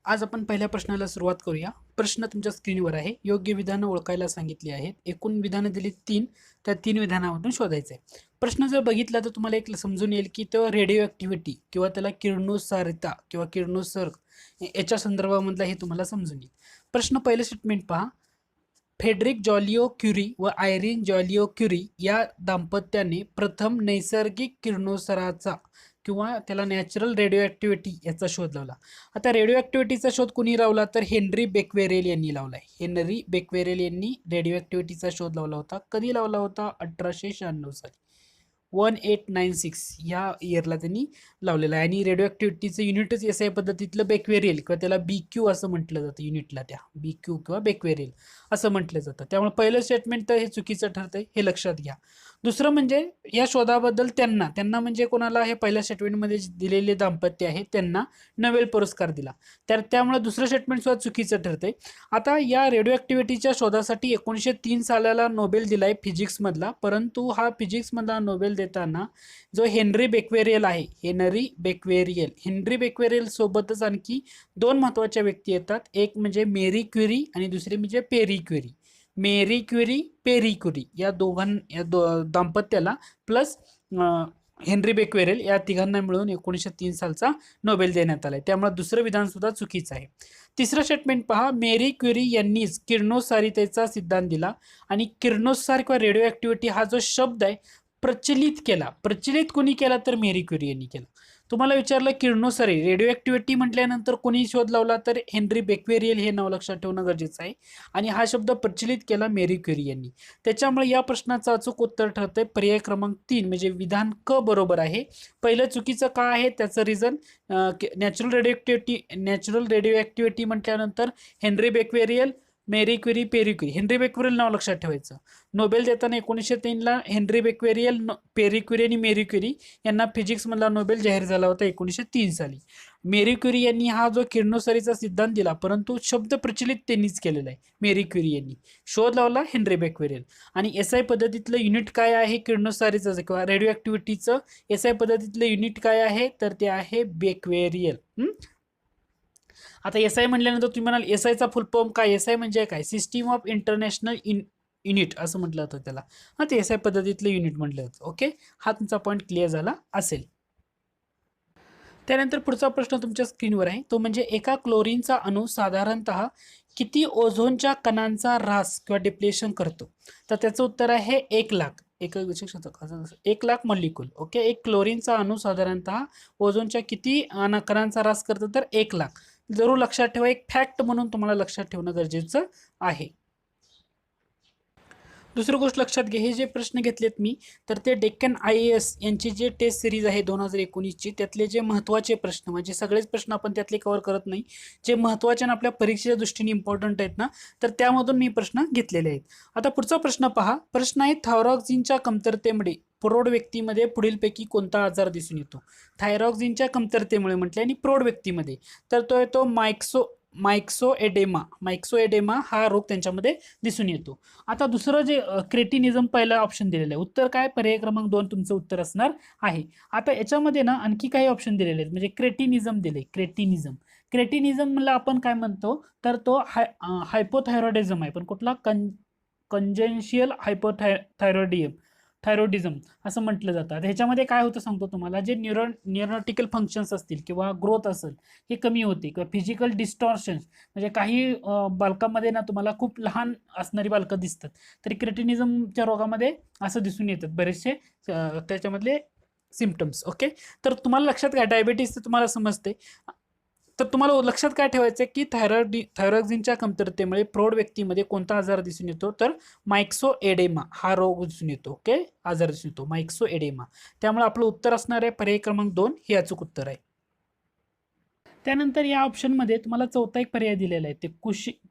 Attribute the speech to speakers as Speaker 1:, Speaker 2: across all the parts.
Speaker 1: आज आपण पहिल्या प्रश्नाला सुरुवात करूया. प्रश्न तुमच्या स्क्रीनवर आहे. योग्य विधानं ओळखायला सांगितली आहेत. एकूण विधानं दिली 3. त्या 3 विधानामधून शोधायचं आहे. प्रश्न जर बघितला तर तुम्हाला एक समजून येईल की तो रेडिओ ॲक्टिव्हिटी किंवा त्याला किरणोत्सारिता किंवा किरणोत्सर्ग याच्या संदर्भामधला हे तुम्हाला समजून येईल. प्रश्न पहिलं स्टेटमेंट पहा. फेडरिक जॉलिओ क्युरी व आयरीन जॉलिओ क्युरी या दाम्पत्याने प्रथम नैसर्गिक किरणोत्सर्गाचा किंवा त्याला नॅचरल रेडिओ ॲक्टिव्हिटी याचा शोध लावला. आता रेडिओ ॲक्टिव्हिटीचा शोध कुणी लावला तर हेनरी बेक्वेरेल यांनी लावला आहे. हेनरी बेक्वेरेल यांनी रेडिओ ॲक्टिव्हिटीचा शोध लावला होता. कधी लावला होता? 1896 साली. 1896 ह्या इयरला त्यांनी लावलेला आहे. आणि रेडिओ ॲक्टिव्हिटीचं युनिटच एस आय पद्धतीतलं बेक्वेरियल किंवा त्याला BQ असं म्हटलं जातं. युनिटला त्या BQ किंवा बेक्वेरियल असं म्हटलं जातं. त्यामुळे पहिलं स्टेटमेंट तर हे चुकीचं ठरतंय, हे लक्षात घ्या. दुसरं म्हणजे या शोधाबद्दल त्यांना म्हणजे कोणाला, हे पहिल्या स्टेटमेंटमध्ये दिलेले दाम्पत्य आहे त्यांना नोबेल पुरस्कार दिला. त्यामुळे दुसरं स्टेटमेंट सुद्धा चुकीचं ठरतंय. आता या रेडिओ ॲक्टिव्हिटीच्या शोधासाठी 1903 सालाला नोबेल दिलाय फिजिक्समधला, परंतु हा फिजिक्समधला नोबेल देताना जो हेनरी बेक्वेरियल आहे, हेनरी बेक्वेरियल सोबतच आणखी 2 महत्त्वाच्या व्यक्ती येतात. एक म्हणजे मेरी क्युरी आणि दुसरी म्हणजे Pierre Curie. Marie Curie, Pierre Curie या दाम्पत्याला प्लस हेनरी बेक्वेरेल या तिघांना मिळून 1903 सालचा नोबेल देण्यात आलाय. त्यामुळे दुसरं विधान सुद्धा चुकीचं आहे. तिसरं स्टेटमेंट पहा. मेरी क्युरी यांनीच किरणोत्सारितेचा सिद्धांत दिला आणि किरणोत्सार किंवा रेडिओ ॲक्टिव्हिटी हा जो शब्द आहे प्रचलित कोणी केला तर मेरी क्युरी यांनी केला. तुम्हाला विचारलं किरणोत्सारी रेडिओ ॲक्टिव्हिटी म्हटल्यानंतर कोणी शोध लावला तर हेनरी बेक्वेरियल हे नाव लक्षात ठेवणं गरजेचं आहे. आणि हा शब्द प्रचलित केला मेरी क्युरी यांनी. त्याच्यामुळे या प्रश्नाचं अचूक उत्तर ठरतंय पर्याय क्रमांक 3 म्हणजे विधान क बरोबर आहे. पहिलं चुकीचं का आहे त्याचं रिझन, नॅचरल रेडिओ ॲक्टिव्हिटी म्हटल्यानंतर Henri Becquerel, Marie Curie, Pierre Curie. Henri Becquerel नाव लक्षात ठेवायचं. नोबेल देताना 1903ला हेनरी बेक्वेरियल, पेरी क्युरी आणि मेरी क्युरी यांना फिजिक्समधला नोबेल जाहीर झाला होता 1903 साली. मेरी क्युरी यांनी हा जो किरणोत्सारीचा सिद्धांत दिला, परंतु शब्द प्रचलित त्यांनीच केलेला आहे. मेरी क्युरी यांनी शोध लावला हेनरी बेक्वेरियल. आणि SI पद्धतीतलं युनिट काय आहे किरणोत्सारीचं किंवा रेडिओ ॲक्टिव्हिटीचं? SI पद्धतीतलं युनिट काय आहे तर ते आहे बेक्वेरियल. आता SI म्हटल्यानंतर तुम्ही म्हणाल SIचा फुल फॉर्म काय? SI म्हणजे काय? सिस्टीम ऑफ इंटरनॅशनल युनिट असं म्हटलं जातं त्याला. ते SI पद्धतीतलं युनिट म्हटलं जातं. ओके, हा तुमचा पॉईंट क्लिअर झाला असेल. त्यानंतर पुढचा प्रश्न तुमच्या स्क्रीनवर आहे, तो म्हणजे एका क्लोरीनचा अणू साधारणतः किती ओझोनच्या कणांचा ऱ्हास किंवा डिप्लेशन करतो? तर त्याचं उत्तर आहे 1 लाख. 1 लाख मॉलिक्यूल. ओके, एक क्लोरीनचा अणू साधारणतः ओझोनच्या किती कणांचा ऱ्हास करतो तर 1 लाख. जरूर लक्षात ठेवा, एक फॅक्ट म्हणून तुम्हाला लक्षात ठेवणं गरजेचं आहे. दुसरी गोष्ट लक्षात घ्या, हे जे प्रश्न घेतलेत मी तर ते डेक्कन IAS यांची जे टेस्ट सिरीज आहे 2019ची, त्यातले जे महत्त्वाचे प्रश्न, म्हणजे सगळेच प्रश्न आपण त्यातले कव्हर करत नाही, जे महत्त्वाचे आणि आपल्या परीक्षेच्या दृष्टीने इम्पॉर्टंट आहेत ना, तर त्यामधून मी प्रश्न घेतलेले आहेत. आता पुढचा प्रश्न पहा. प्रश्न आहे थायरॉक्सिनच्या कमतरतेमुळे प्रौढ व्यक्तीमध्ये पुढीलपैकी कोणता आजार दिसून येतो? थायरॉक्सिनच्या कमतरतेमुळे म्हटले आणि प्रौढ व्यक्तीमध्ये, तर तो येतो मायक्सोएडेमा हा रोग त्यांच्यामध्ये दिसून येतो. आता दुसरं जे क्रेटिनिझम पहिला ऑप्शन दिलेलं आहे, उत्तर काय? पर्याय क्रमांक 2 तुमचं उत्तर असणार आहे. आता याच्यामध्ये ना आणखी काही ऑप्शन दिलेले आहेत, म्हणजे क्रेटिनिझम दिले. क्रेटिनिझमला आपण काय म्हणतो तर तो हायपोथायरॉइडिझम आहे, पण कुठला? कंजेन्शियल थायरॉइडिझम असं म्हटलं जातं. ह्याच्यामध्ये काय होतं सांगतो तुम्हाला, जे न्यूरोटिकल फंक्शन्स असतील किंवा ग्रोथ असेल हे कमी होते, किंवा फिजिकल डिस्टॉर्शन्स म्हणजे काही बालकांमध्ये ना तुम्हाला खूप लहान असणारी बालकं दिसतात, तरी क्रेटिनिझमच्या रोगामध्ये असं दिसून येतात बरेचसे त्याच्यामधले सिम्पटम्स. ओके, तर तुम्हाला लक्षात काय, डायबिटीस तुम्हाला समजते, तर तुम्हाला लक्षात काय ठेवायचं की थायरॉक्सिनच्या कमतरतेमुळे प्रौढ व्यक्तीमध्ये कोणता आजार दिसून येतो तर मायक्सोएडेमा हा रोग दिसून येतो. ओके, आजार दिसून येतो मायक्सोएडेमा. त्यामुळे आपलं उत्तर असणार आहे पर्याय क्रमांक 2 हे अचूक उत्तर आहे. त्यानंतर या ऑप्शनमध्ये तुम्हाला चौथा एक पर्याय दिलेला आहे, ते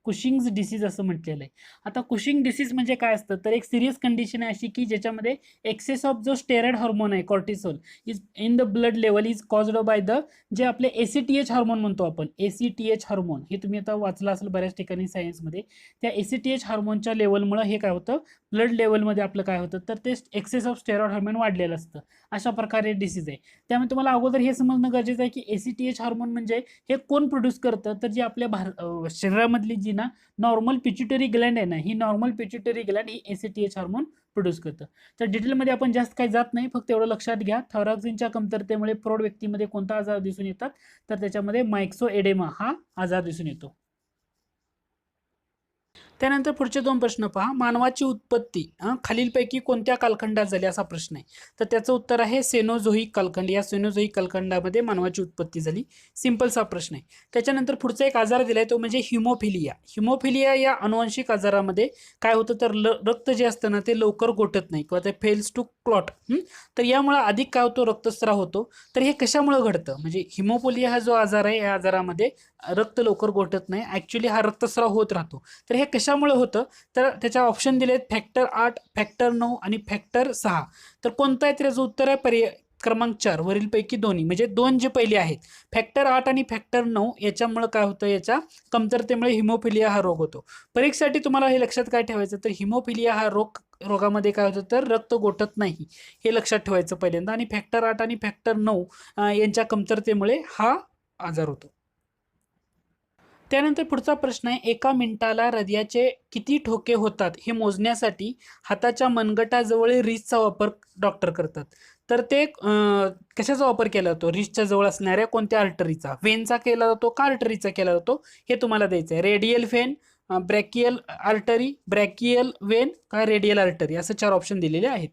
Speaker 1: कुशिंग्स डिसीज असं म्हटलेलं आहे. आता कुशिंग डिसीज म्हणजे काय असतं तर एक सिरियस कंडिशन आहे अशी की ज्याच्यामध्ये एक्सेस ऑफ जो स्टेरॉइड हार्मोन आहे cortisol is in the blood level is caused by the जे आपले ACTH हार्मोन म्हणतो आपण, ACTH हार्मोन, हे तुम्ही आता वाचलं असेल बऱ्याच ठिकाणी सायन्समध्ये. त्या ACTH हार्मोनच्या लेवलमुळे हे काय होतं, ब्लड लेवलमध्ये आपलं काय होतं तर ते एक्सेस ऑफ स्टेरॉइड हार्मोन वाढलेलं असतं. अशा प्रकारे डिसीज आहे. त्यामुळे तुम्हाला अगोदर हे समजणं गरजेचं आहे की ACTH हार्मोन म्हणजे हे कोण प्रोड्यूस करतं, तर जी आपल्या शरीरामधली जी ना नॉर्मल पिच्युटरी ग्लँड आहे ना, ही नॉर्मल पिच्युटरी ग्लँड ही ACTH हार्मोन प्रोड्यूस करतं. तर डिटेलमध्ये आपण जास्त काही जात नाही, फक्त एवढं लक्षात घ्या, थायरॉक्सिनच्या कमतरतेमुळे प्रौढ व्यक्तीमध्ये कोणता आजार दिसून येतात, तर त्याच्यामध्ये मायक्सोएडेमा हा आजार दिसून येतो. त्यानंतर पुढचे दोन प्रश्न पहा. मानवाची उत्पत्ती खालीलपैकी कोणत्या कालखंडात झाली असा प्रश्न आहे. तर त्याचं उत्तर आहे सेनोझोईक कालखंड. या सेनोझोईक कालखंडामध्ये मानवाची उत्पत्ती झाली. सिंपलसा प्रश्न आहे. त्याच्यानंतर पुढचा एक आजार दिलाय तो म्हणजे हिमोफिलिया. हिमोफिलिया या अनुवांशिक आजारामध्ये काय होतं, तर रक्त जे असतं ना ते लवकर गोठत नाही किंवा ते फेल्स टू क्लॉट. तर यामुळे अधिक काय होतो, रक्तस्राव होतो. तर हे कशामुळे घडतं, म्हणजे हिमोफिलिया हा जो आजार आहे या आजारामध्ये रक्त लवकर गोठत नाही, ऍक्च्युली हा रक्तस्राव होत राहतो. तर हे कशामुळे होतं, तर त्याच्या ऑप्शन दिलेत फॅक्टर 8, फॅक्टर 9 आणि फॅक्टर 6. तर कोणतं आहे, त्याचं उत्तर आहे पर्याय क्रमांक 4 वरीलपैकी दोन्ही, म्हणजे दोन जे पहिले आहेत फॅक्टर 8 आणि फॅक्टर 9 याच्यामुळे काय होतं, याच्या कमतरतेमुळे हिमोफिलिया हा रोग होतो. परीक्षेसाठी तुम्हाला हे लक्षात काय ठेवायचं, तर हिमोफिलिया हा रोगामध्ये काय होतं, तर रक्त गोठत नाही हे लक्षात ठेवायचं पहिल्यांदा. आणि फॅक्टर 8 आणि फॅक्टर 9 यांच्या कमतरतेमुळे हा आजार होतो. त्यानंतर पुढचा प्रश्न आहे, एका मिनिटाला हृदयाचे किती ठोके होतात हे मोजण्यासाठी हाताच्या मनगटाजवळ रिस्टचा वापर डॉक्टर करतात. तर ते कशाचा वापर केला जातो, रिस्टच्या जवळ असणाऱ्या कोणत्या आर्टरीचा, व्हेनचा केला जातो का आर्टरीचा केला जातो, हे तुम्हाला द्यायचं आहे. रेडियल व्हेन, ब्रॅकियल आर्टरी, ब्रॅकियल व्हेन का रेडियल आर्टरी, असं 4 ऑप्शन दिलेले आहेत.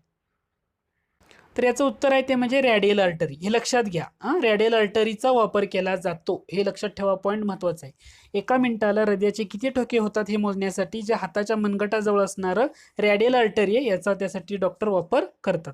Speaker 1: तर याचं उत्तर आहे ते म्हणजे रॅडियल आर्टरी. हे लक्षात घ्या, रॅडियल आर्टरीचा वापर केला जातो, हे लक्षात ठेवा, पॉईंट महत्वाचा आहे. एका मिनिटाला हृदयाचे किती ठोके होतात हे मोजण्यासाठी जे हाताच्या मनगटाजवळ असणारं रॅडियल आर्टरी आहे याचा त्यासाठी डॉक्टर वापर करतात.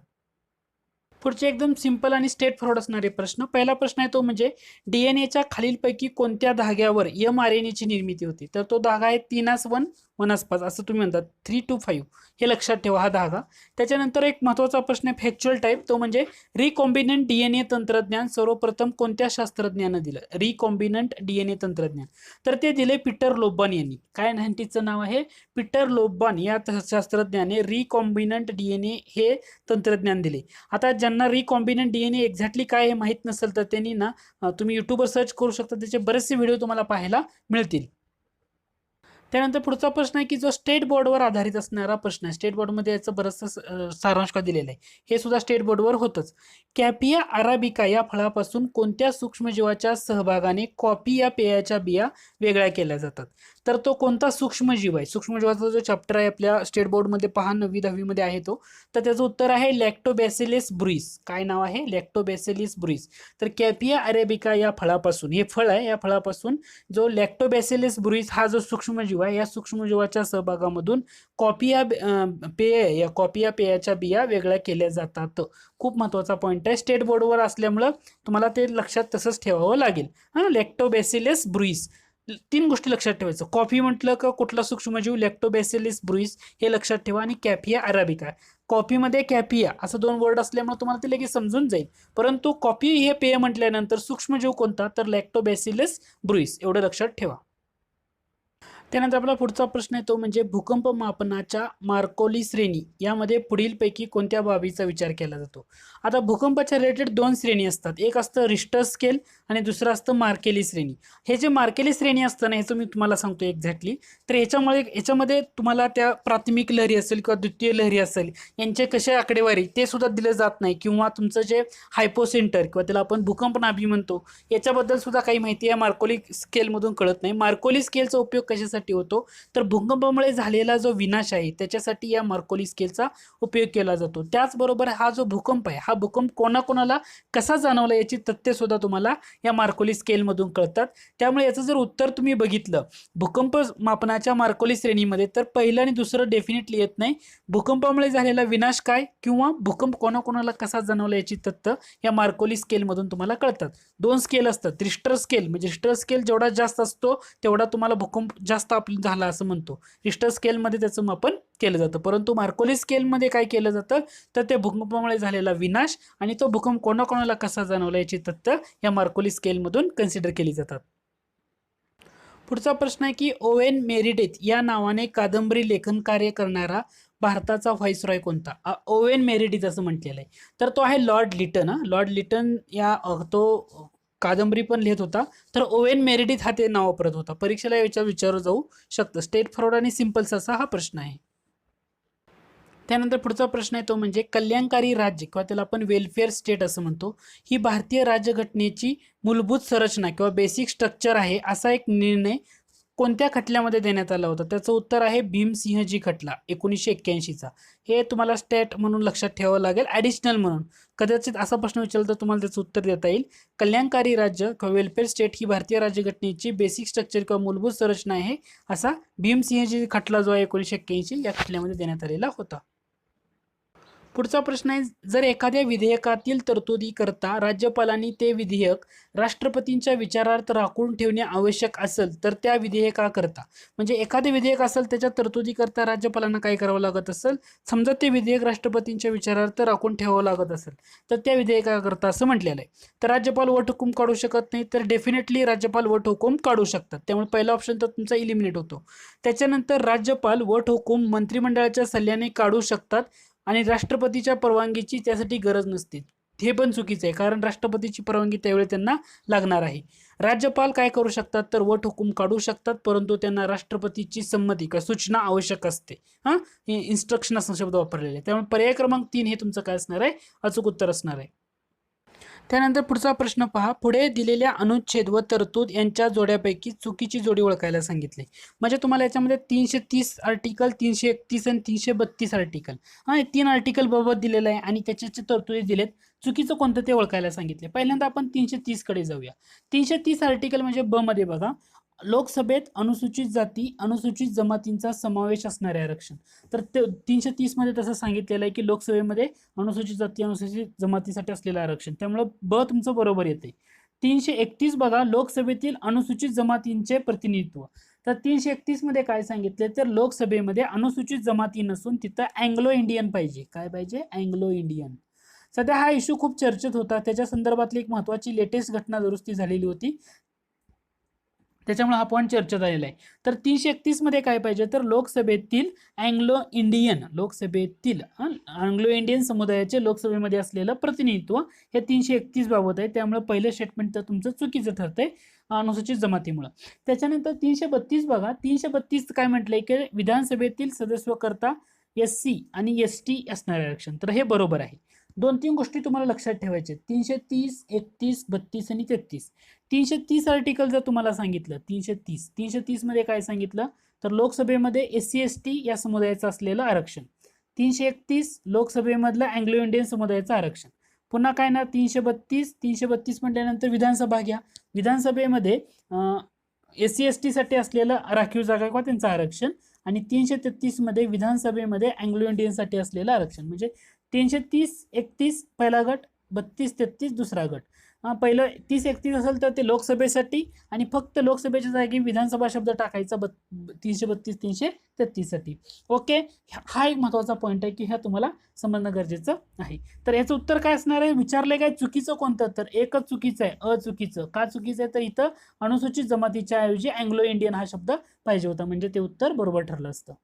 Speaker 1: पुढचे एकदम सिंपल आणि स्ट्रेट फॉरवर्ड असणारे प्रश्न. पहिला प्रश्न आहे तो म्हणजे डीएनएच्या खालीलपैकी कोणत्या धाग्यावर mRNAची निर्मिती होते, तर तो धागा आहे 3S1 1S5 असं तुम्ही म्हणतात, 3 to 5 हे लक्षात ठेवा हा धागा. त्याच्यानंतर एक महत्त्वाचा प्रश्न आहे फॅक्च्युअल टाईप, तो म्हणजे रिकॉम्बिनंट डीएनए तंत्रज्ञान सर्वप्रथम कोणत्या शास्त्रज्ञानं दिलं, रिकॉम्बिनंट डीएनए तंत्रज्ञान, तर ते दिले पीटर लोबान यांनी. काय सायंटिस्टचं नाव आहे, पीटर लोबान या शास्त्रज्ञाने रिकॉम्बिनंट डीएनए हे तंत्रज्ञान दिले. आता ज्यांना रिकॉम्बिनंट डीएनए एक्झॅक्टली काय हे माहीत नसेल तर त्यांनी ना तुम्ही युट्यूबवर सर्च करू शकता, त्याचे बरेचसे व्हिडिओ तुम्हाला पाहायला मिळतील. त्यानंतर पुढचा प्रश्न आहे की जो स्टेट बोर्डवर आधारित असणारा प्रश्न आहे. स्टेट बोर्डमध्ये याचं बरंचसं सारांश दिलेलं आहे, हे सुद्धा स्टेट बोर्डवर होतंच. कॅपिया अराबिका या फळापासून कोणत्या सूक्ष्मजीवाच्या सहभागाने कॉफी या पेयाच्या बिया वेगळ्या केल्या जातात, तर तो कोणता सूक्ष्मजीव आहे. सूक्ष्मजीवाचा जो चॅप्टर आहे आपल्या स्टेट बोर्डमध्ये पहा, 9वी 10वी मध्ये आहे तो, तर त्याचं उत्तर आहे लॅक्टोबॅसिलस ब्रुईस. काय नाव आहे, लॅक्टोबॅसिलस ब्रुईस. तर कॅपिया अरेबिका या फळापासून, हे फळ आहे, या फळापासून जो लॅक्टोबॅसिलस ब्रुईस हा जो सूक्ष्मजीव आहे या सूक्ष्मजीवाच्या सहभागामधून कॉफिया पेय या कॉफिया पेयाच्या बिया वेगळ्या केल्या जातात. खूप महत्त्वाचा पॉईंट आहे, स्टेट बोर्डवर असल्यामुळं तुम्हाला ते लक्षात तसंच ठेवावं लागेल. लॅक्टोबॅसिलस ब्रुईस, 3 गोष्टी लक्षात ठेवायचं. कॉफी म्हटलं का कुठला सूक्ष्मजीव, लॅक्टोबॅसिलस ब्रुईस हे लक्षात ठेवा. आणि कॅफिया अराबिका, कॉफीमध्ये कॅफिया असं 2 वर्ड असल्यामुळे तुम्हाला ते लगेच समजून जाईल. परंतु कॉफी हे पेय म्हटल्यानंतर सूक्ष्मजीव कोणता, तर लॅक्टोबॅसिलस ब्रुईस, एवढं लक्षात ठेवा. त्यानंतर आपला पुढचा प्रश्न आहे तो म्हणजे भूकंप मापनाच्या मार्कोली श्रेणी यामध्ये पुढीलपैकी कोणत्या बाबीचा विचार केला जातो. आता भूकंपाच्या रिलेटेड 2 श्रेणी असतात, एक असतं रिश्टर स्केल आणि दुसरं असतं मार्केली श्रेणी. हे जे मार्केली श्रेणी असतं ना, ह्याचं मी तुम्हाला सांगतो एक्झॅक्टली. तर ह्याच्यामध्ये तुम्हाला त्या प्राथमिक लहरी असेल किंवा द्वितीय लहरी असेल यांचे कसे आकडेवारी ते सुद्धा दिले जात नाही, किंवा तुमचं जे हायपोसेंटर किंवा त्याला आपण भूकंप नाभी म्हणतो याच्याबद्दल सुद्धा काही माहिती या मार्कोली स्केलमधून कळत नाही. मार्कोली स्केलचा उपयोग कशासाठी होतो, तर भूकंपामुळे झालेला जो विनाश आहे त्याच्यासाठी या मार्कोली स्केलचा उपयोग केला जातो. त्याचबरोबर हा जो भूकंप आहे, हा भूकंप कोणाकोणाला कसा जाणवला याची तथ्य सुद्धा तुम्हाला या मार्कोली स्केलमधून कळतात. त्यामुळे याचं जर उत्तर तुम्ही बघितलं भूकंप मापनाच्या मार्कोली श्रेणीमध्ये, तर पहिलं आणि दुसरं डेफिनेटली येत नाही. भूकंपामुळे झालेला विनाश काय किंवा भूकंप कोणाकोणाला कसा जाणवला याची तथ्य या मार्कोली स्केलमधून तुम्हाला कळतात. 2 स्केल असतात, रिश्टर स्केल म्हणजे रिश्टर स्केल जेवढा जास्त असतो तेवढा तुम्हाला भूकंप जास्त झाला असं म्हणतो. रिश्टर स्केलमध्ये त्याचं मापन केलं जातं. परंतु मार्कोली स्केलमध्ये काय केलं जातं, तर ते भूकंपामुळे झालेला विनाश आणि तो भूकंप कोणाकोणाला कसा जाणवला याची तथ्य या मार्कोली स्केलमधून कन्सिडर केली जातात. पुढचा प्रश्न आहे की ओवेन मेरिडेथ या नावाने कादंबरी लेखन कार्य करणारा भारताचा व्हाईसरॉय कोणता. ओवेन मेरिडिथ असं म्हटलेलं आहे, तर तो आहे लॉर्ड लिटन. लॉर्ड लिटन या तो कादंबरी पण लिहित होता, तर ओवेन मेरिडिथ हा ते नाव वापरत होता. परीक्षेला याच्यावर विचारलं जाऊ शकतं. स्टेट फॉरवर्ड आणि सिम्पल्स असा हा प्रश्न आहे. त्यानंतर पुढचा प्रश्न आहे तो म्हणजे कल्याणकारी राज्य किंवा त्याला आपण वेलफेअर स्टेट असं म्हणतो, ही भारतीय राज्यघटनेची मूलभूत संरचना किंवा बेसिक स्ट्रक्चर आहे असा एक निर्णय कोणत्या खटल्यामध्ये देण्यात आला होता? त्याचं उत्तर आहे भीमसिंहजी खटला 1981चा. हे तुम्हाला स्टेट म्हणून लक्षात ठेवावं लागेल, ॲडिशनल म्हणून. कदाचित असा प्रश्न विचारला तर तुम्हाला त्याचं उत्तर देता येईल. कल्याणकारी राज्य किंवा वेलफेअर स्टेट ही भारतीय राज्यघटनेची बेसिक स्ट्रक्चर किंवा मूलभूत संरचना आहे असा भीमसिंहजी खटला जो आहे 1981 या खटल्यामध्ये देण्यात आलेला होता. पुढचा प्रश्न आहे, जर एखाद्या विधेयकातील तरतुदी करता राज्यपालांनी ते विधेयक राष्ट्रपतींच्या विचारार्थ राखून ठेवणे आवश्यक असेल तर त्या विधेयकाकरता, म्हणजे एखादे विधेयक असेल त्याच्या तरतुदी करता राज्यपालांना काय करावं लागत असेल, समजा ते विधेयक राष्ट्रपतींच्या विचारार्थ राखून ठेवावं लागत असेल तर त्या विधेयकाकरता असं म्हटलेलं आहे. तर राज्यपाल वटहुकूम काढू शकत नाही, तर डेफिनेटली राज्यपाल वटहुकूम काढू शकतात. त्यामुळे पहिला ऑप्शन तर तुमचा इलिमिनेट होतो. त्याच्यानंतर राज्यपाल वटहुकूम मंत्रिमंडळाच्या सल्ल्याने काढू शकतात आणि राष्ट्रपतीच्या परवानगीची त्यासाठी गरज नसते. हे पण चुकीचं आहे, कारण राष्ट्रपतीची परवानगी त्यावेळी त्यांना लागणार आहे. राज्यपाल काय करू शकतात तर वटहुकूम काढू शकतात, परंतु त्यांना राष्ट्रपतीची संमती किंवा सूचना आवश्यक असते. हे इन्स्ट्रक्शन असा शब्द वापरलेले आहे. त्यामुळे पर्याय क्रमांक 3 हे तुमचं काय असणार आहे, अचूक उत्तर असणार आहे. त्यानंतर पुढचा प्रश्न पहा, पुढे दिलेल्या अनुच्छेद व तरतूद यांच्या जोड्यापैकी चुकीची जोडी ओळखायला सांगितले. म्हणजे तुम्हाला याच्यामध्ये 330 आर्टिकल, 331 आणि 332 आर्टिकल, हे 3 आर्टिकल बाबत दिलेलं आहे आणि त्याच्या तरतुदी दिलेत. चुकीचं कोणतं ते ओळखायला सांगितले. पहिल्यांदा आपण 330 कडे जाऊया. 330 आर्टिकल म्हणजे ब मध्ये बघा, लोकसभेत अनुसूचित जाती अनुसूचित जमातींचा समावेश असणारे आरक्षण. तर ते 330 मध्ये तसं सांगितलेलं आहे की लोकसभेमध्ये अनुसूचित जाती अनुसूचित जमातीसाठी असलेलं आरक्षण, त्यामुळे ब तुमचं बरोबर येते. 331 बघा, लोकसभेतील अनुसूचित जमातींचे प्रतिनिधित्व. तर 331 मध्ये काय सांगितले तर लोकसभेमध्ये अनुसूचित जमाती नसून तिथं अँग्लो इंडियन पाहिजे. काय पाहिजे? Anglo Indian. सध्या हा इश्यू खूप चर्चेत होता, त्याच्या संदर्भातली एक महत्वाची लेटेस्ट घटना दुरुस्ती झालेली होती, त्याच्यामुळे हा पॉईंट चर्चेत आलेला आहे. तर 331 मध्ये काय पाहिजे तर लोकसभेतील अँग्लो इंडियन समुदायाचे लोकसभेमध्ये असलेलं प्रतिनिधित्व हे 331 बाबत आहे. त्यामुळे पहिलं स्टेटमेंट तर तुमचं चुकीचं ठरतंय अनुसूचित जमातीमुळे. त्याच्यानंतर 332 बघा, 332 काय म्हटलंय की विधानसभेतील सदस्य करता SC आणि ST असणारे आरक्षण. तर हे बरोबर आहे. 2-3 गोष्टी तुम्हाला लक्षात ठेवायच्या. 330, 31, 32 आणि 33. 330 आर्टिकल जर तुम्हाला सांगितलं, 330 मध्ये काय सांगितलं तर लोकसभेमध्ये SC ST या समुदायाचं असलेलं आरक्षण. 331 लोकसभेमधलं अँग्लो इंडियन समुदायाचं आरक्षण. पुन्हा काय ना 332 म्हटल्यानंतर विधानसभा घ्या, विधानसभेमध्ये SC ST साठी असलेलं राखीव जागा किंवा त्यांचं आरक्षण. आणि 333 मध्ये विधानसभेमध्ये अँग्लो इंडियन साठी असलेलं आरक्षण. म्हणजे 330-31 पहिला गट, 32-33 दुसरा गट. पहिलं 30-31 असेल तर ते लोकसभेसाठी आणि फक्त लोकसभेच्या जागी विधानसभा शब्द टाकायचा 332-333 साठी. ओके, हा एक महत्वाचा पॉईंट आहे की ह्या तुम्हाला समजणं गरजेचं आहे. तर याचं उत्तर काय असणार आहे, विचारलंय काय चुकीचं कोणतं, तर एकच चुकीचं आहे, अचुकीचं. का चुकीचं आहे तर इथं अनुसूचित जमातीच्या ऐवजी अँग्लो इंडियन हा शब्द पाहिजे होता, म्हणजे ते उत्तर बरोबर ठरलं असतं.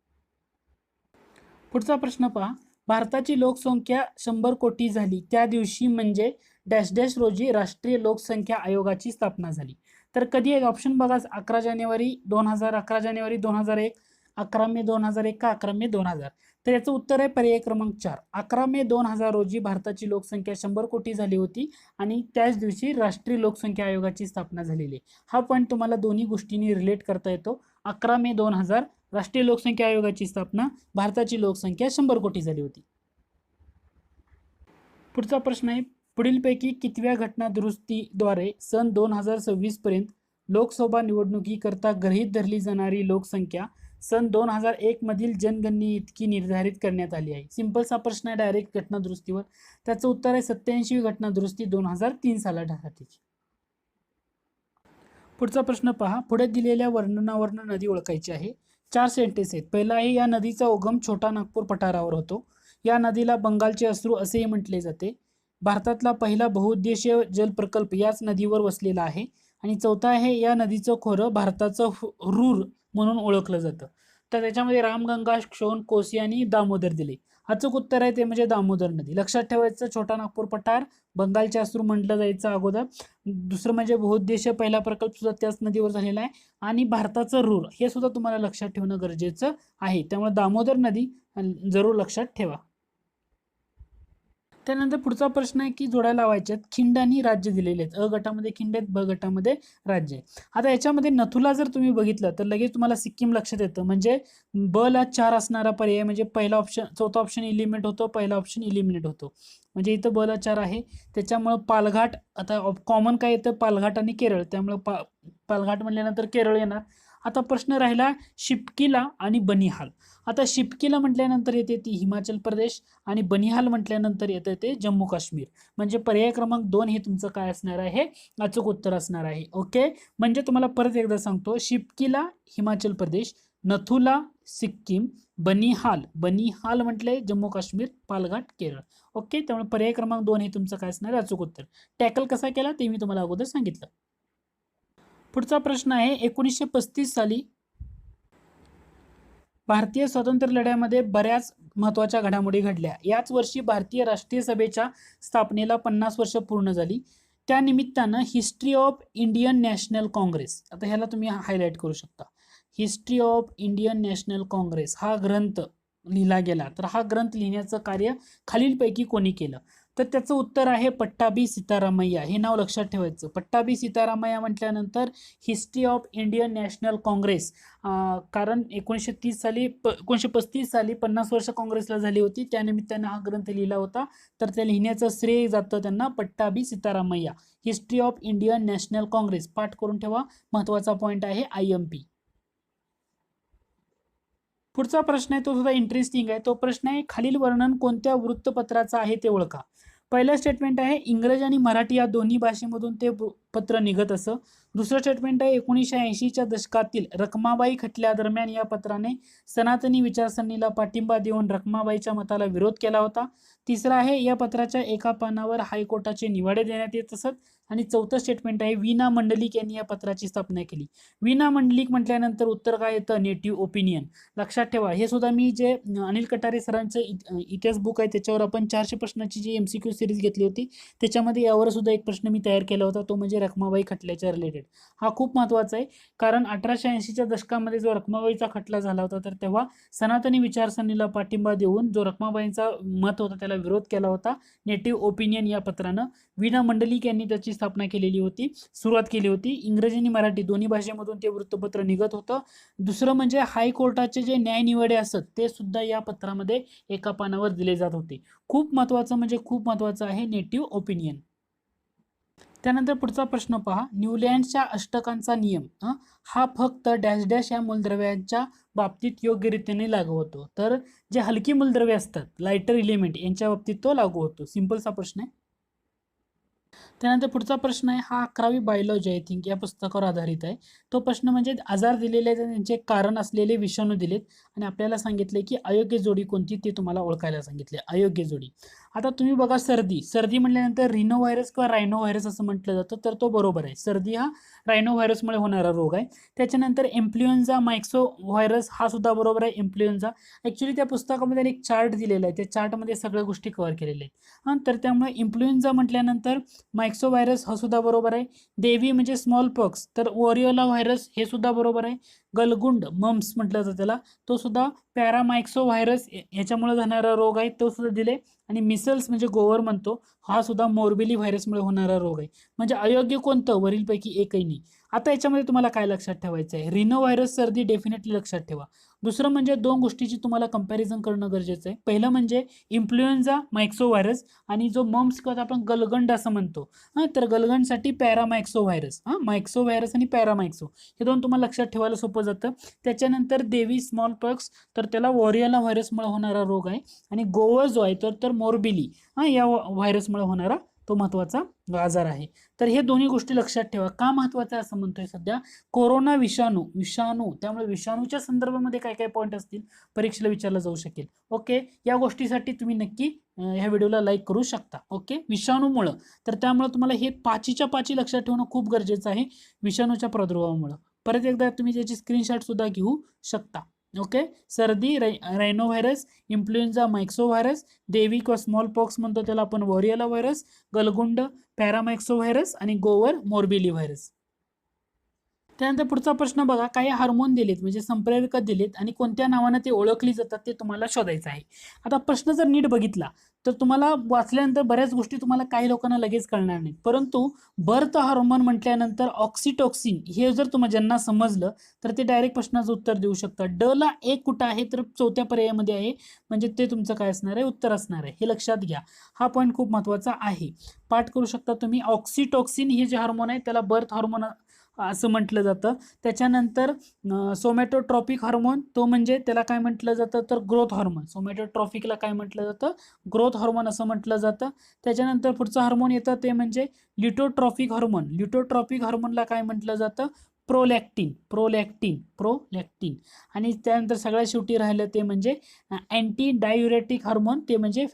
Speaker 1: पुढचा प्रश्न पहा, भारताची लोकसंख्या 100 कोटी झाली त्या दिवशी म्हणजे डॅश डॅश रोजी राष्ट्रीय लोकसंख्या आयोगाची स्थापना झाली. तर कधी आहे ऑप्शन बघा, 11 जानेवारी 2000, 11 जानेवारी 2001, 11 मे 2001 का 11 मे 2000. तर याचं उत्तर आहे पर्याय क्रमांक 4. 11 मे 2000 रोजी भारताची लोकसंख्या 100 कोटी झाली होती आणि त्याच दिवशी राष्ट्रीय लोकसंख्या आयोगाची स्थापना झालेली आहे. हा पॉईंट तुम्हाला दोन्ही गोष्टींनी रिलेट करता येतो. 11 मे 2000 राष्ट्रीय लोकसंख्या आयोगाची स्थापना, भारताची लोकसंख्या 100 कोटी झाली होती. पुढचा प्रश्न आहे, पुढीलपैकी कितव्या घटना दुरुस्तीद्वारे सन 2026 पर्यंत लोकसभा निवडणुकीकरता गृहीत धरली जाणारी लोकसंख्या सन 2001 मधील जनगणने इतकी निर्धारित करण्यात आली आहे. सिंपलचा प्रश्न आहे डायरेक्ट घटना दुरुस्तीवर. त्याचं उत्तर आहे 87वी घटना दुरुस्ती 2003 सालासाठी. पुढचा प्रश्न पहा, पुढे दिलेल्या वर्णनावरून नदी ओळखायची आहे. 4 सेंटेन्स आहेत. पहिला आहे, या नदीचा उगम छोटा नागपूर पठारावर होतो. या नदीला बंगालचे अश्रू असेही म्हटले जाते. भारतातला पहिला बहुउद्देशीय जल प्रकल्प याच नदीवर वसलेला आहे. आणि चौथा आहे, या नदीचं खोरं भारताचं रूर म्हणून ओळखलं जातं. तर त्याच्यामध्ये रामगंगा, सोन, कोसी आणि दामोदर दिले. अचूक उत्तर आहे ते म्हणजे दामोदर नदी. लक्षात ठेवायचं, छोटा नागपूर पठार बंगालचे अश्रू म्हटलं जायचं अगोदर. दुसरं म्हणजे बहुउद्देशीय पहिला प्रकल्प सुद्धा त्याच नदीवर झालेला आहे. आणि भारताचं रूर हे सुद्धा तुम्हाला लक्षात ठेवणं गरजेचं आहे. त्यामुळे दामोदर नदी जरूर लक्षात ठेवा. त्यानंतर पुढचा प्रश्न आहे की जोड्या लावायचे आहेत. खिंड आणि राज्य दिलेले आहेत. अ गटामध्ये खिंड आहेत, ब गटामध्ये राज्य आहे. आता याच्यामध्ये नथुला जर तुम्ही बघितलं तर लगेच तुम्हाला सिक्कीम लक्षात येतं. म्हणजे ब ला 4 असणारा पर्याय, म्हणजे पहिला ऑप्शन, चौथा ऑप्शन इलिमिनेट होतो, पहिला ऑप्शन इलिमिनेट होतो. म्हणजे इथं ब ला 4 आहे. त्याच्यामुळं पालघाट, आता कॉमन काय येतं, पालघाट आणि केरळ, त्यामुळे पालघाट म्हणल्यानंतर केरळ येणार. आता प्रश्न राहिला शिपकीला आणि बनिहाल. आता शिपकीला म्हटल्यानंतर येते ती हिमाचल प्रदेश आणि बनिहाल म्हटल्यानंतर येते ते जम्मू काश्मीर. म्हणजे पर्याय क्रमांक 2 हे तुमचं काय असणार आहे, अचूक उत्तर असणार आहे. ओके, म्हणजे तुम्हाला परत एकदा सांगतो, शिपकीला हिमाचल प्रदेश, नथुला सिक्कीम, बनिहाल म्हटले जम्मू काश्मीर, पालघाट केरळ. ओके, त्यामुळे पर्याय क्रमांक 2 हे तुमचं काय असणार आहे, अचूक उत्तर. टॅकल कसा केला ते मी तुम्हाला अगोदर सांगितलं. पुढचा प्रश्न आहे, 1935 साली भारतीय स्वातंत्र्य लढ्यामध्ये बऱ्याच महत्त्वाच्या घडामोडी घडल्या. याच वर्षी भारतीय राष्ट्रीय सभेच्या स्थापनेला 50 वर्ष पूर्ण झाली. त्या निमित्तानं history of Indian National Congress, आता ह्याला तुम्ही हायलाइट करू शकता, history of Indian National Congress हा ग्रंथ लिहिला गेला. तर हा ग्रंथ लिहिण्याचं कार्य खालीलपैकी कोणी केलं, तर त्याचं उत्तर आहे पट्टाभी सीतारामय्या. हे नाव लक्षात ठेवायचं. पट्टाभी सीतारामय्या म्हटल्यानंतर history of Indian National Congress, कारण 1935 साली 50 वर्ष काँग्रेसला झाली होती, त्यानिमित्तानं हा ग्रंथ लिहिला होता. तर त्या लिहिण्याचं श्रेय जातं त्यांना, Pattabhi Sitaramayya. History of Indian National Congress पाठ करून ठेवा, महत्वाचा पॉईंट आहे IMP. पुढचा प्रश्न आहे तो सुद्धा इंटरेस्टिंग आहे. तो प्रश्न आहे, खालील वर्णन कोणत्या वृत्तपत्राचं आहे ते ओळखा. पहिलं स्टेटमेंट आहे, इंग्रजी आणि मराठी या दोन्ही भाषेमधून ते पत्र निघत असं. दुसरं स्टेटमेंट आहे, 1980च्या दशकातील रखमाबाई खटल्यादरम्यान या पत्राने सनातनी विचारसरणीला पाठिंबा देऊन रखमाबाईच्या मताला विरोध केला होता. तिसरं आहे, या पत्राच्या एका पानावर हायकोर्टाचे निवाडे देण्यात येत असत. आणि चौथं स्टेटमेंट आहे, वीना मंडलिक यांनी या पत्राची स्थापना केली. वीना मंडलिक म्हटल्यानंतर उत्तर काय येतं, नेटिव्ह ओपिनियन. लक्षात ठेवा, हे सुद्धा मी जे अनिल कटारे सरांचं इतिहास बुक आहे त्याच्यावर आपण 400 प्रश्नाची जी MCQ सिरीज घेतली होती, त्याच्यामध्ये यावर सुद्धा एक प्रश्न मी तयार केला होता, तो म्हणजे रखमाबाई खटल्याच्या रिलेटेड. हा खूप महत्त्वाचा आहे, कारण 1880च्या दशकामध्ये जो रखमाबाईचा खटला झाला होता, तर तेव्हा सनातनी विचारसरणीला पाठिंबा देऊन जो रखमाबाईंचा मत होता त्याला विरोध केला होता नेटिव्ह ओपिनियन या पत्रानं. वीणा मंडलिक यांनी त्याची स्थापना केलेली होती, सुरुवात केली होती. इंग्रजी आणि मराठी दोन्ही भाषेमधून ते वृत्तपत्र निघत होतं. दुसरं म्हणजे हायकोर्टाचे जे न्यायनिवाडे असत ते सुद्धा या पत्रामध्ये एका पानावर दिले जात होते. खूप महत्त्वाचं म्हणजे खूप महत्त्वाचं आहे नेटिव्ह ओपिनियन. त्यानंतर पुढचा प्रश्न पहा, न्यूलँडच्या अष्टकांचा नियम हा फक्त डॅश डॅश या मूलद्रव्यांच्या बाबतीत योग्यरीतीने लागू होतो. तर जे हलकी मूलद्रव्ये असतात, लायटर एलिमेंट, यांच्या बाबतीत तो लागू होतो. सिंपलचा प्रश्न आहे. त्यानंतर पुढचा प्रश्न आहे, हा 11वी बायोलॉजी आय थिंक या पुस्तकावर आधारित आहे. तो प्रश्न म्हणजे आजार दिलेले त्यांचे कारण असलेले विषाणू दिलेत आणि आपल्याला सांगितले की अयोग्य जोडी कोणती ते तुम्हाला ओळखायला सांगितले. अयोग्य जोडी, आता तुम्ही बघा, सर्दी म्हटल्यानंतर रिनो व्हायरस किंवा रायनो व्हायरस असं म्हटलं जातं, तर तो बरोबर आहे. सर्दी हा रायनो व्हायरसमुळे होणारा रोग आहे. त्याच्यानंतर इन्फ्लुएन्झा मायक्सो व्हायरस हा सुद्धा बरोबर आहे, इन्फ्लुएन्झा. ॲक्च्युली त्या पुस्तकामध्ये एक चार्ट दिलेला आहे, त्या चार्टमध्ये सगळ्या गोष्टी कव्हर केलेल्या आहेत. तर त्यामुळे इन्फ्लुएन्झा म्हटल्यानंतर मायक्सो व्हायरस हा सुद्धा बरोबर आहे. देवी म्हणजे स्मॉल पॉक्स, तर ओरिओला व्हायरस हे सुद्धा बरोबर आहे. गलगुंड मम्स म्हटलं जातं त्याला, तो सुद्धा पॅरामायक्सो व्हायरस याच्यामुळे होणारा रोग आहे, तो सुद्धा दिले. आणि मिसल्स म्हणजे गोवर म्हणतो, हा सुद्धा मोर्बिली व्हायरसमुळे होणारा रोग आहे. म्हणजे अयोग्य कोणतं, वरीलपैकी एकही नाही. आता याच्यामध्ये तुम्हाला काय लक्षात ठेवायचं आहे, रिनो व्हायरस सर्दी डेफिनेटली लक्षात ठेवा. दुसरं म्हणजे दोन गोष्टीची तुम्हाला कंपॅरिझन करणं गरजेचं आहे. पहिलं म्हणजे इन्फ्लुएन्झा मायक्सो व्हायरस आणि जो मम्स किंवा आपण गलगंड असं म्हणतो, तर गलगंडसाठी पॅरामायक्सो व्हायरस, मायक्सो व्हायरस आणि पॅरामायक्सो हे दोन तुम्हाला लक्षात ठेवायला सोपं जातं. त्याच्यानंतर देवी स्मॉल पॉक्स, तर त्याला वॉरियोला व्हायरसमुळे होणारा रोग आहे. आणि गोवर जो आहे तर मोर्बिली या व्हायरसमुळे होणारा तो महत्त्वाचा आजार आहे. तर हे दोन्ही गोष्टी लक्षात ठेवा. का महत्त्वाचं आहे असं म्हणतोय, सध्या कोरोना विषाणू, त्यामुळे विषाणूच्या संदर्भामध्ये काय काय पॉईंट असतील परीक्षेला विचारलं जाऊ शकेल. ओके, या गोष्टीसाठी तुम्ही नक्की ह्या व्हिडिओला लाईक करू शकता. ओके, विषाणूमुळं, तर त्यामुळे तुम्हाला हे 5च्या 5 लक्षात ठेवणं खूप गरजेचं आहे, विषाणूच्या प्रादुर्भावामुळं. परत एकदा तुम्ही त्याची स्क्रीनशॉट सुद्धा घेऊ शकता. ओके, सर्दी रायनो व्हायरस, इन्फ्लुएन्झा मायक्सो व्हायरस, देवी किंवा स्मॉल पॉक्स म्हणतो त्याला आपण वॉरियाला व्हायरस, गलगुंड पॅरामायक्सो व्हायरस आणि गोवर मोरबिली व्हायरस. त्यानंतर पुढचा प्रश्न बघा, काही हार्मोन दिलेत म्हणजे संप्रेरक दिलेत आणि कोणत्या नावाने ते ओळखली जातात ते तुम्हाला शोधायचं आहे. आता प्रश्न जर नीट बघितला तर तुम्हाला वाचल्यानंतर बऱ्याच गोष्टी तुम्हाला काही लोकांना लगेच कळणार नाहीत, परंतु बर्थ हार्मोन म्हटल्यानंतर ऑक्सिटॉक्सिन हे जर तुम्हाला ज्यांना समजलं तर ते डायरेक्ट प्रश्नाचं उत्तर देऊ शकतात. ड ला एक कुठं आहे तर चौथ्या पर्यायामध्ये आहे, म्हणजे ते तुमचं काय असणार आहे, उत्तर असणार आहे. हे लक्षात घ्या, हा पॉईंट खूप महत्वाचा आहे, पाठ करू शकता तुम्ही. ऑक्सिटॉक्सिन हे जे हार्मोन आहे त्याला बर्थ हार्मोन असं म्हटलं जातं. त्याच्यानंतर सोमॅटोट्रॉपिक हार्मोन, तो म्हणजे त्याला काय म्हटलं जातं तर ग्रोथ हार्मोन. सोमॅटोट्रॉपिकला काय म्हटलं जातं, ग्रोथ हार्मोन असं म्हटलं जातं. त्याच्यानंतर पुढचं हार्मोन येतं ते म्हणजे लिटोट्रॉपिक हार्मोन. लिटोट्रॉपिक हार्मोनला काय म्हटलं जातं, प्रोलॅक्टिन. प्रोलॅक्टिन. आणि त्यानंतर सगळ्यात शेवटी राहिलं ते म्हणजे अँटी डायुरेटिक हार्मोन, ते म्हणजे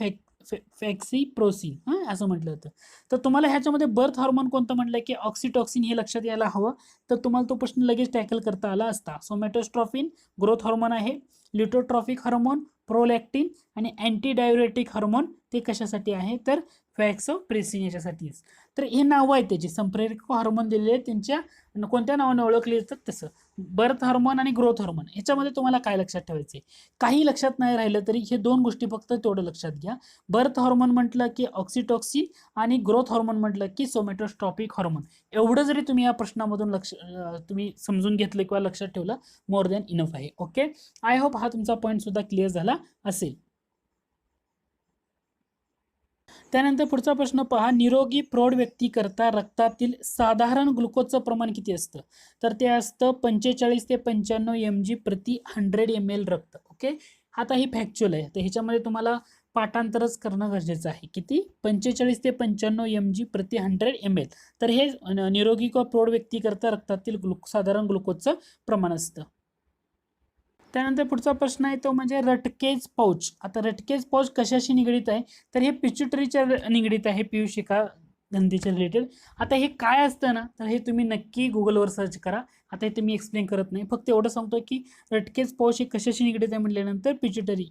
Speaker 1: फॅक्सिप्रोसिन असं म्हटलं होतं. तर तुम्हाला ह्याच्यामध्ये बर्थ हार्मोन कोणतं म्हटलं की ऑक्सिटॉक्सिन, हे लक्षात यायला हवं, तर तुम्हाला तो प्रश्न लगेच टॅकल करता आला असता. सोमॅटोस्ट्रॉफिन ग्रोथ हार्मोन आहे, लिटोट्रॉफिक हार्मोन प्रोलॅक्टिन आणि अँटी डायुरेटिक हार्मोन ते कशासाठी आहे तर फॅक्सोप्रेसिन याच्यासाठीच. तर हे नावं आहेत त्याची, संप्रेरक हार्मोन दिलेले आहेत, त्यांच्या कोणत्या नावाने ओळखले जातात तसं. बर्थ हार्मोन आणि ग्रोथ हार्मोन ह्याच्यामध्ये तुम्हाला काय लक्षात ठेवायचे, काही लक्षात नाही राहिलं तरी हे दोन गोष्टी फक्त तेवढं लक्षात घ्या. बर्थ हार्मोन म्हटलं की ऑक्सिटॉक्सिन आणि ग्रोथ हार्मोन म्हटलं की सोमॅटोस्ट्रॉपिक हार्मोन. एवढं जरी तुम्ही या प्रश्नामधून तुम्ही समजून घेतलं किंवा लक्षात ठेवलं, मोर दॅन इनफ आहे. ओके, आय होप हा तुमचा पॉईंट सुद्धा क्लिअर झाला असेल. त्यानंतर पुढचा प्रश्न पहा, निरोगी प्रौढ व्यक्ती करता रक्तातील साधारण ग्लुकोजचं प्रमाण किती असतं, तर ते असतं 45 ते 95 mg प्रति 100 ml रक्त. ओके, आता ही फॅक्च्युअल आहे, तर ह्याच्यामध्ये तुम्हाला पाठांतरच करणं गरजेचं आहे. किती, 45 ते 95 mg प्रति 100 ml. तर हे निरोगी किंवा प्रौढ व्यक्ती करता रक्तातील साधारण ग्लुकोजचं प्रमाण असतं. त्यानंतर पुढचा प्रश्न आहे तो म्हणजे रटकेज पाऊच. आता रटकेज पाऊच कशाशी निगडीत आहे, तर हे पिच्युटरीच्या निगडीत आहे, पियुषिका ग्रंथीच्या रिलेटेड. आता हे काय असतं ना, तर हे तुम्ही नक्की गुगलवर सर्च करा. आता हे मी एक्सप्लेन करत नाही, फक्त एवढं सांगतो की रटकेज पाऊच हे कशाशी निगडीत आहे म्हटल्यानंतर पिच्युटरी